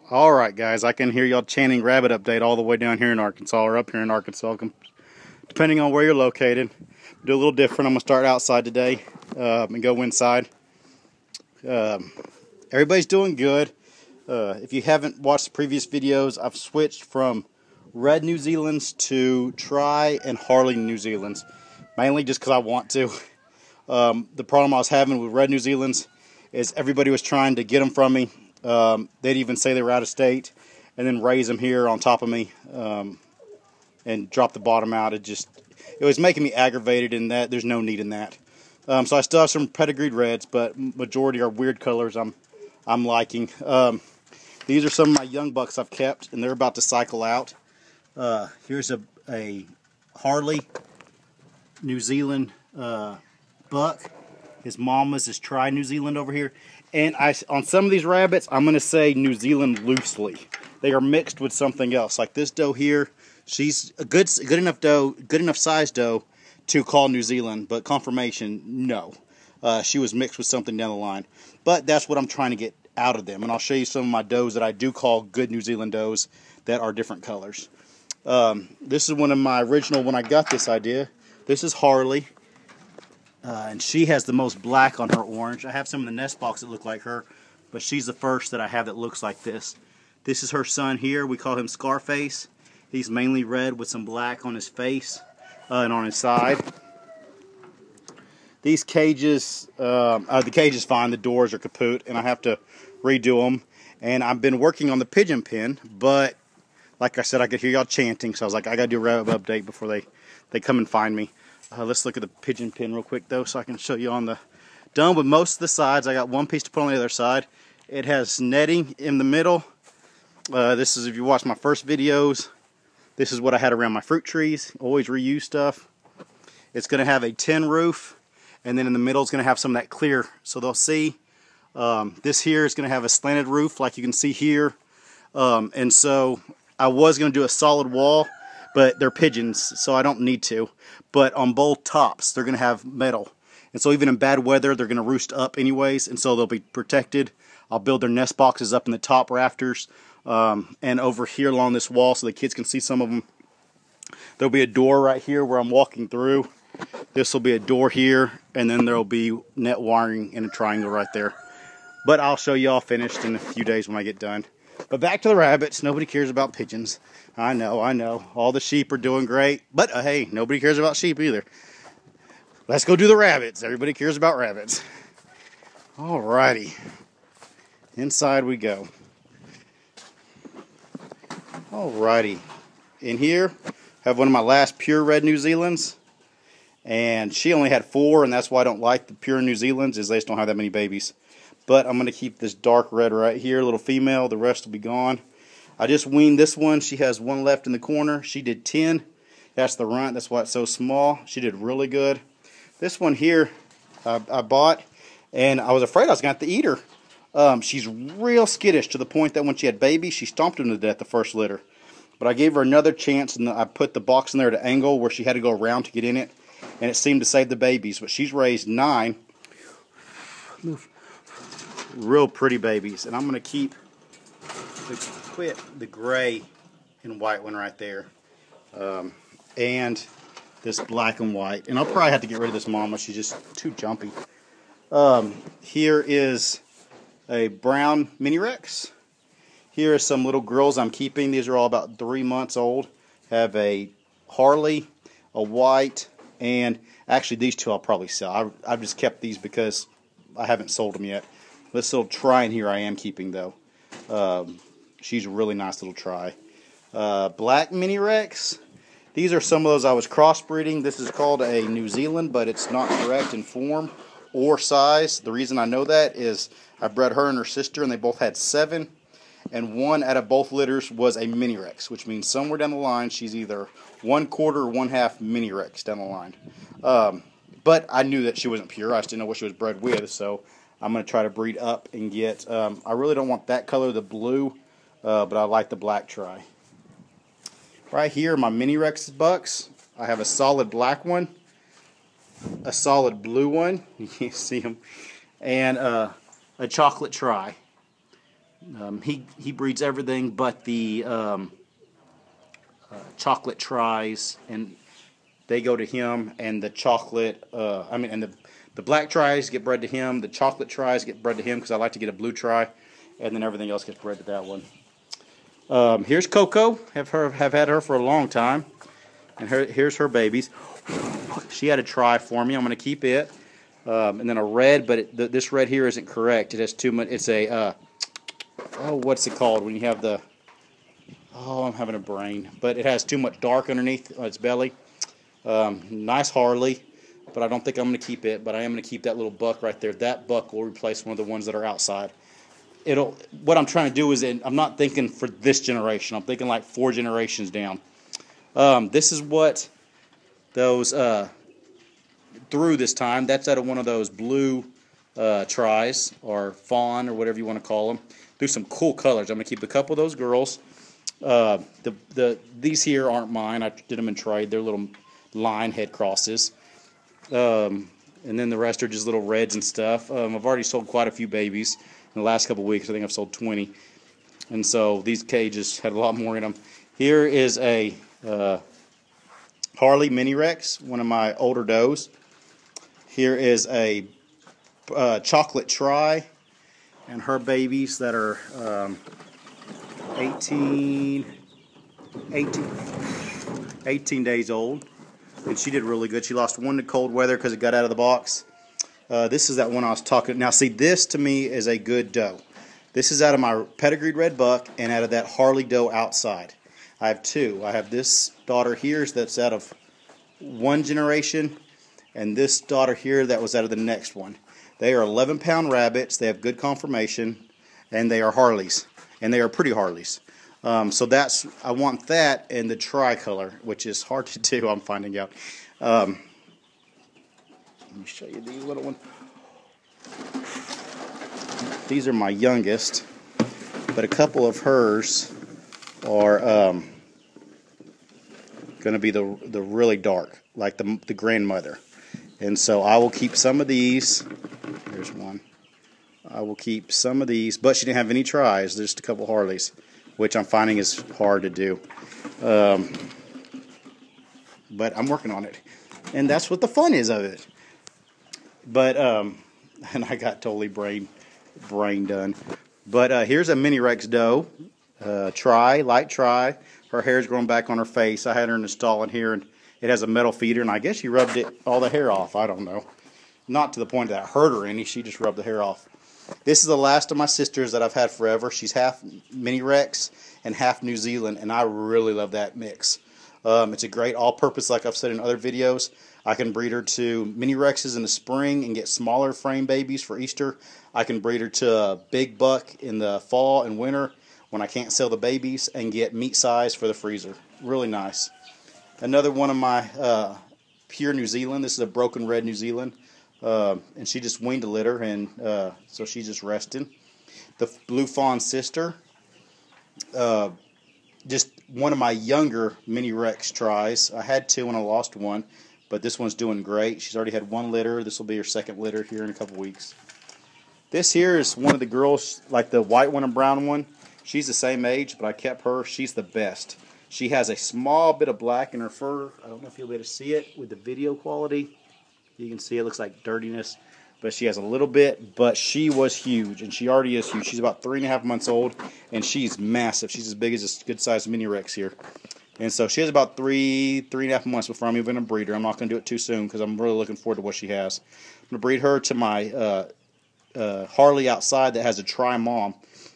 Alright guys, I can hear y'all chanting rabbit update all the way down here in Arkansas, or up here in Arkansas, depending on where you're located. Do a little different. I'm going to start outside today and go inside. Everybody's doing good. If you haven't watched the previous videos, I've switched from red New Zealand's to Tri and Harley New Zealand's, mainly just because I want to. The problem I was having with red New Zealand's is everybody was trying to get them from me. They'd even say they were out of state and then raise them here on top of me and drop the bottom out. It was making me aggravated, and that there's no need in that. So I still have some pedigreed reds, but majority are weird colors I'm liking. These are some of my young bucks I've kept, and they're about to cycle out. Here's a Harley New Zealand buck. His mama's is Tri New Zealand over here. And on some of these rabbits, I'm going to say New Zealand loosely. They are mixed with something else. Like this doe here, she's a good enough doe, good enough size doe to call New Zealand, but confirmation, no. She was mixed with something down the line. But that's what I'm trying to get out of them. And I'll show you some of my does that I do call good New Zealand does that are different colors. This is one of my original, when I got this idea. This is Harley. And she has the most black on her orange. I have some in the nest box that look like her, but she's the first that I have that looks like this. This is her son here. We call him Scarface. He's mainly red with some black on his face and on his side. These cages, the cage is fine. The doors are kaput, and I have to redo them. And I've been working on the pigeon pen, but like I said, I could hear y'all chanting, so I was like, I got to do a rabbit update before they come and find me. Let's look at the pigeon pen real quick though, so I can show you on the done with most of the sides. I got one piece to put on the other side. It has netting in the middle. This is, if you watch my first videos, this is what I had around my fruit trees. Always reuse stuff. It's going to have a tin roof, and then in the middle it's going to have some of that clear, so they'll see. This here is going to have a slanted roof like you can see here. And so I was going to do a solid wall, but they're pigeons, so I don't need to. But on both tops, they're going to have metal. And so even in bad weather, they're going to roost up anyways, and so they'll be protected. I'll build their nest boxes up in the top rafters and over here along this wall so the kids can see some of them. There'll be a door right here where I'm walking through. This will be a door here, and then there'll be net wiring in a triangle right there. But I'll show you all finished in a few days when I get done. But back to the rabbits. Nobody cares about pigeons. I know. All the sheep are doing great. But hey, nobody cares about sheep either. Let's go do the rabbits. Everybody cares about rabbits. Alrighty. Inside we go. Alrighty. In here, I have one of my last pure red New Zealands. And she only had 4, and that's why I don't like the pure New Zealands, is they just don't have that many babies. But I'm going to keep this dark red right here, little female. The rest will be gone. I just weaned this one. She has 1 left in the corner. She did 10. That's the runt. That's why it's so small. She did really good. This one here I bought, and I was afraid I was going to have to eat her. She's real skittish to the point that when she had babies, she stomped them to death the first litter. But I gave her another chance, and I put the box in there to angle where she had to go around to get in it, and it seemed to save the babies. But she's raised 9. Real pretty babies, and I'm going to keep the gray and white one right there, and this black and white. And I'll probably have to get rid of this mama. She's just too jumpy. Here is a brown mini Rex. Here are some little girls I'm keeping. These are all about 3 months old. Have a Harley, a white, and actually these 2 I'll probably sell. I've just kept these because I haven't sold them yet. This little Tri in here I am keeping though. She's a really nice little Tri. Black mini Rex. These are some of those I was crossbreeding. This is called a New Zealand, but it's not correct in form or size. The reason I know that is I bred her and her sister, and they both had 7. And 1 out of both litters was a mini Rex, which means somewhere down the line she's either 1/4 or 1/2 mini Rex down the line. But I knew that she wasn't pure. I just didn't know what she was bred with, so I'm going to try to breed up and get, I really don't want that color, the blue, but I like the black Tri. Right here, my mini Rex bucks. I have a solid black one, a solid blue one, you can't see them, and a chocolate Tri. He breeds everything but the chocolate tries, and they go to him, and the chocolate, and the black tries get bred to him, the chocolate tries get bred to him, because I like to get a blue try, and then everything else gets bred to that one. Here's Coco. Have had her for a long time, and here's her babies. She had a try for me. I'm going to keep it, and then a red, but this red here isn't correct. It has too much. It's a what's it called when you have the? Oh, I'm having a brain, but it has too much dark underneath its belly. Nice Harley, but I don't think I'm going to keep it. But I am going to keep that little buck right there. That buck will replace one of the ones that are outside. What I'm trying to do is, I'm not thinking for this generation. I'm thinking like 4 generations down. This is what those threw this time. That's out of one of those blue tries or fawn or whatever you want to call them. Do some cool colors. I'm going to keep a couple of those girls. These here aren't mine. I did them in trade. They're little line head crosses. And then the rest are just little reds and stuff. I've already sold quite a few babies in the last couple of weeks. I think I've sold 20. And so these cages had a lot more in them. Here is a Harley Mini Rex, one of my older does. Here is a chocolate try and her babies that are 18 days old. And she did really good. She lost one to cold weather because it got out of the box. This is that one I was talking. Now, see, this to me is a good doe. This is out of my pedigreed red buck and out of that Harley doe outside. I have 2. I have this daughter here that's out of 1 generation, and this daughter here that was out of the next one. They are 11-pound rabbits. They have good conformation, and they are Harleys, and they are pretty Harleys. So I want that and the tricolor, which is hard to do, I'm finding out. Let me show you these little ones. These are my youngest, but a couple of hers are going to be the really dark, like the grandmother. And so I will keep some of these. There's one. I will keep some of these, but she didn't have any tries. There's just a couple Harleys, which I'm finding is hard to do. But I'm working on it. And that's what the fun is of it. But, and I got totally brain done. But here's a Mini Rex doe. Light try. Her hair's growing back on her face. I had her in the stall in here, and it has a metal feeder, and I guess she rubbed all the hair off. I don't know. Not to the point that I hurt her any. She just rubbed the hair off. This is the last of my sisters that I've had forever. She's half Mini Rex and half New Zealand, and I really love that mix. It's a great all-purpose, like I've said in other videos. I can breed her to Mini Rexes in the spring and get smaller frame babies for Easter. I can breed her to a big buck in the fall and winter when I can't sell the babies, and get meat size for the freezer. Really nice. Another one of my pure New Zealand. This is a broken red New Zealand. And she just weaned a litter, and so she's just resting. The blue fawn sister, just one of my younger Mini Rex tries. I had 2 and I lost 1, but this one's doing great. She's already had 1 litter. This will be her 2nd litter here in a couple weeks. This here is one of the girls, like the white one and brown one. She's the same age, but I kept her. She's the best. She has a small bit of black in her fur. I don't know if you'll be able to see it with the video quality. You can see it looks like dirtiness, but she has a little bit, but she was huge, and she already is huge. She's about 3.5 months old, and she's massive. She's as big as this good-sized Mini Rex here. And so she has about 3.5 months before I'm even going to breed her. I'm not going to do it too soon because I'm really looking forward to what she has. I'm going to breed her to my Harley outside that has a tri mom,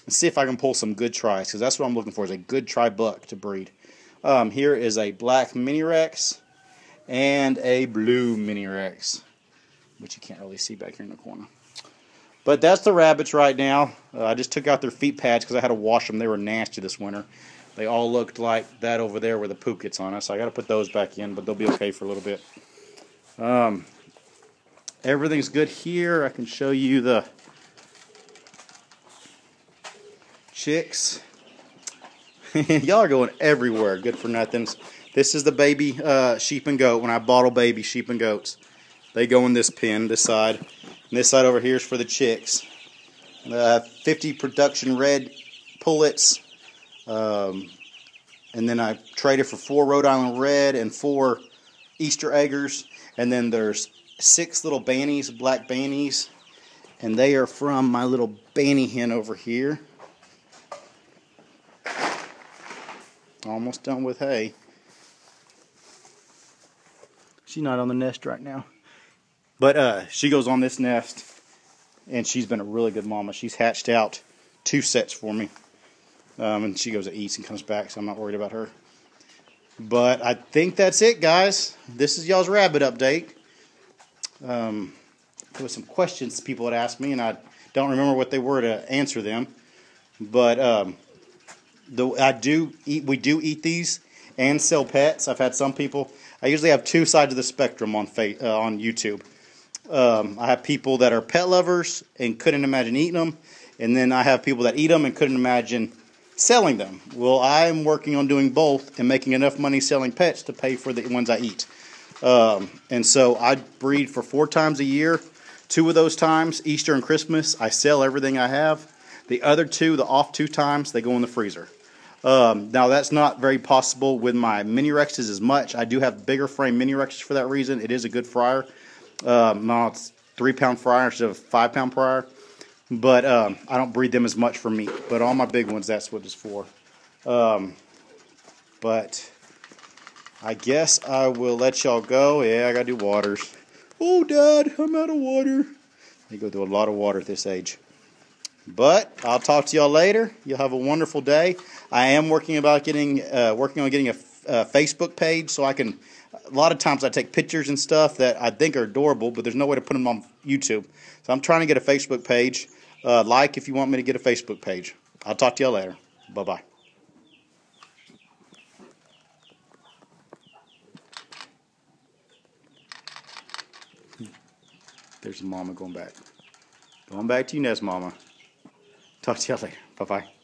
and see if I can pull some good tries, because that's what I'm looking for, is a good tri buck to breed. Here is a black Mini Rex and a blue Mini Rex, which you can't really see back here in the corner. But that's the rabbits right now. I just took out their feet pads because I had to wash them. They were nasty this winter. They all looked like that over there where the poop gets on us. So I got to put those back in, but they'll be okay for a little bit. Everything's good here. I can show you the chicks. Y'all are going everywhere. Good for nothings. This is the baby sheep and goat. When I bottle baby sheep and goats, they go in this pen, this side. And this side over here is for the chicks. 50 production red pullets, and then I traded for 4 Rhode Island red and 4 Easter eggers, and then there's 6 little bannies, black bannies, and they are from my little banny hen over here. Almost done with hay. She's not on the nest right now, but she goes on this nest, and she's been a really good mama. She's hatched out 2 sets for me, and she goes and eats and comes back, so I'm not worried about her. But I think that's it, guys. This is y'all's rabbit update. There was some questions people had asked me, and I don't remember what they were to answer them. But we do eat these and sell pets. I've had some people. I usually have 2 sides of the spectrum on YouTube. I have people that are pet lovers and couldn't imagine eating them, and then I have people that eat them and couldn't imagine selling them. Well, I'm working on doing both and making enough money selling pets to pay for the ones I eat. And so I breed for 4 times a year. 2 of those times, Easter and Christmas, I sell everything I have. The other 2, the off 2 times, they go in the freezer. Now that's not very possible with my mini Rexes as much. I do have bigger frame mini Rexes for that reason. It is a good fryer. Now it's 3-pound fryer instead of 5-pound fryer. But I don't breed them as much for meat. But all my big ones, that's what it's for. But I guess I will let y'all go. Yeah, I gotta do waters. Oh, Dad, I'm out of water. You go through a lot of water at this age. But I'll talk to y'all later. You'll have a wonderful day. I am working on getting a Facebook page, so I can. A lot of times I take pictures and stuff that I think are adorable, but there's no way to put them on YouTube. So I'm trying to get a Facebook page. Like if you want me to get a Facebook page. I'll talk to y'all later. Bye-bye. There's the mama going back. Going back to your nest, mama. Talk to y'all later. Bye-bye.